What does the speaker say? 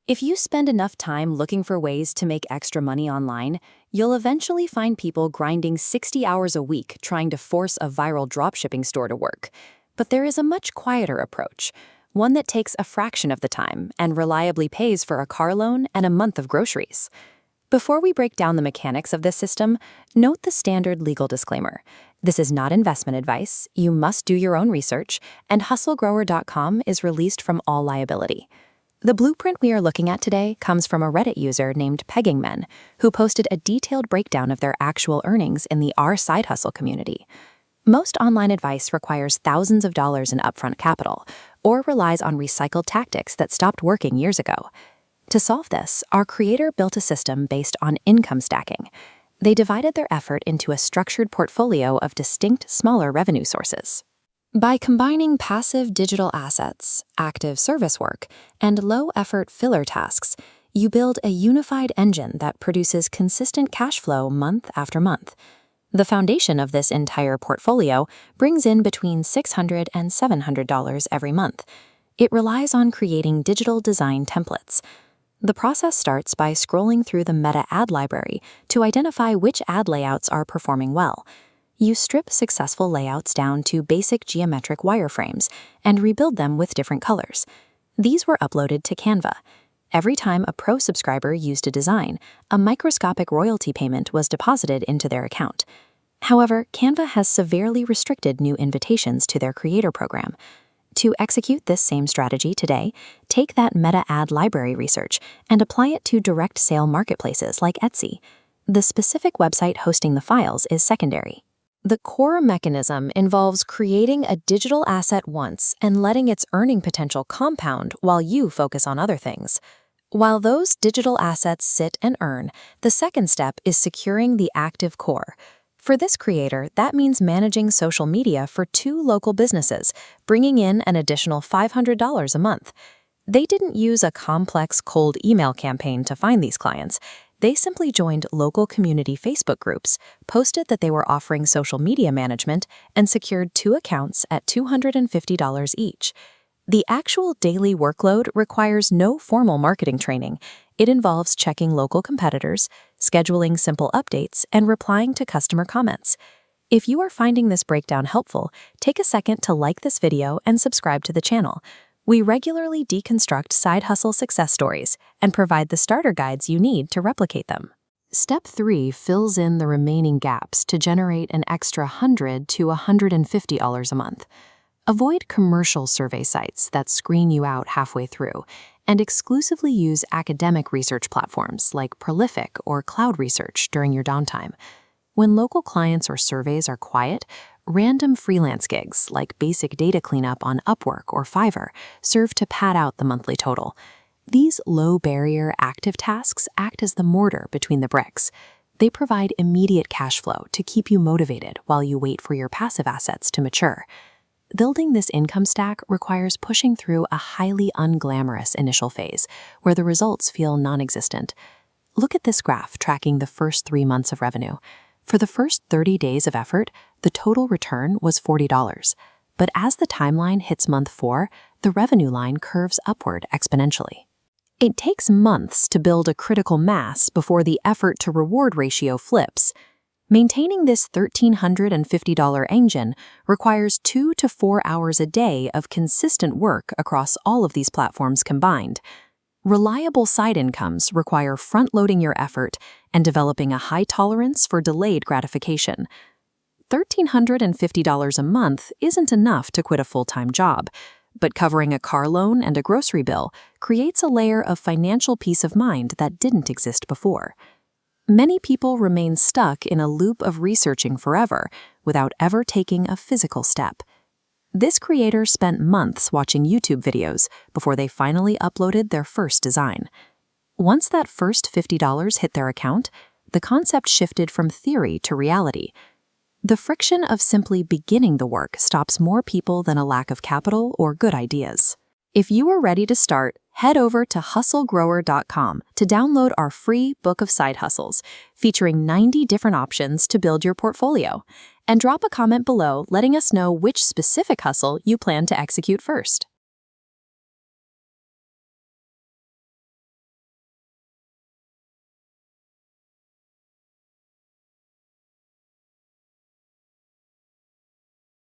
If you spend enough time looking for ways to make extra money online, you'll eventually find people grinding 60 hours a week trying to force a viral dropshipping store to work. But there is a much quieter approach, one that takes a fraction of the time and reliably pays for a car loan and a month of groceries. Before we break down the mechanics of this system, note the standard legal disclaimer. This is not investment advice, you must do your own research, and HustleGrower.com is released from all liability. The blueprint we are looking at today comes from a Reddit user named Peggingmen, who posted a detailed breakdown of their actual earnings in the R Side Hustle community. Most online advice requires thousands of dollars in upfront capital, or relies on recycled tactics that stopped working years ago. To solve this, our creator built a system based on income stacking. They divided their effort into a structured portfolio of distinct, smaller revenue sources. By combining passive digital assets, active service work, and low-effort filler tasks, you build a unified engine that produces consistent cash flow month after month. The foundation of this entire portfolio brings in between $600 and $700 every month. It relies on creating digital design templates. The process starts by scrolling through the meta ad library to identify which ad layouts are performing well. You strip successful layouts down to basic geometric wireframes and rebuild them with different colors. These were uploaded to Canva. Every time a pro subscriber used a design, a microscopic royalty payment was deposited into their account. However, Canva has severely restricted new invitations to their creator program. To execute this same strategy today, take that meta ad library research and apply it to direct sale marketplaces like Etsy. The specific website hosting the files is secondary. The core mechanism involves creating a digital asset once and letting its earning potential compound while you focus on other things. While those digital assets sit and earn, the second step is securing the active core. For this creator, that means managing social media for 2 local businesses, bringing in an additional $500 a month. They didn't use a complex cold email campaign to find these clients. They simply joined local community Facebook groups, posted that they were offering social media management, and secured 2 accounts at $250 each. The actual daily workload requires no formal marketing training. It involves checking local competitors, scheduling simple updates, and replying to customer comments. If you are finding this breakdown helpful, take a second to like this video and subscribe to the channel. We regularly deconstruct side hustle success stories and provide the starter guides you need to replicate them. Step 3 fills in the remaining gaps to generate an extra $100 to $150 a month. Avoid commercial survey sites that screen you out halfway through, and exclusively use academic research platforms like Prolific or Cloud Research during your downtime. When local clients or surveys are quiet, random freelance gigs like basic data cleanup on Upwork or Fiverr serve to pad out the monthly total. These low-barrier active tasks act as the mortar between the bricks. They provide immediate cash flow to keep you motivated while you wait for your passive assets to mature. Building this income stack requires pushing through a highly unglamorous initial phase, where the results feel non-existent. Look at this graph tracking the first 3 months of revenue. For the first 30 days of effort, the total return was $40. But as the timeline hits month 4, the revenue line curves upward exponentially. It takes months to build a critical mass before the effort-to-reward ratio flips. Maintaining this $1,350 engine requires 2 to 4 hours a day of consistent work across all of these platforms combined. Reliable side incomes require front-loading your effort and developing a high tolerance for delayed gratification. $1,350 a month isn't enough to quit a full-time job, but covering a car loan and a grocery bill creates a layer of financial peace of mind that didn't exist before. Many people remain stuck in a loop of researching forever without ever taking a physical step. This creator spent months watching YouTube videos before they finally uploaded their first design. Once that first $50 hit their account, the concept shifted from theory to reality. The friction of simply beginning the work stops more people than a lack of capital or good ideas. If you are ready to start, head over to HustleGrower.com to download our free book of side hustles, featuring 90 different options to build your portfolio. And drop a comment below letting us know which specific hustle you plan to execute first.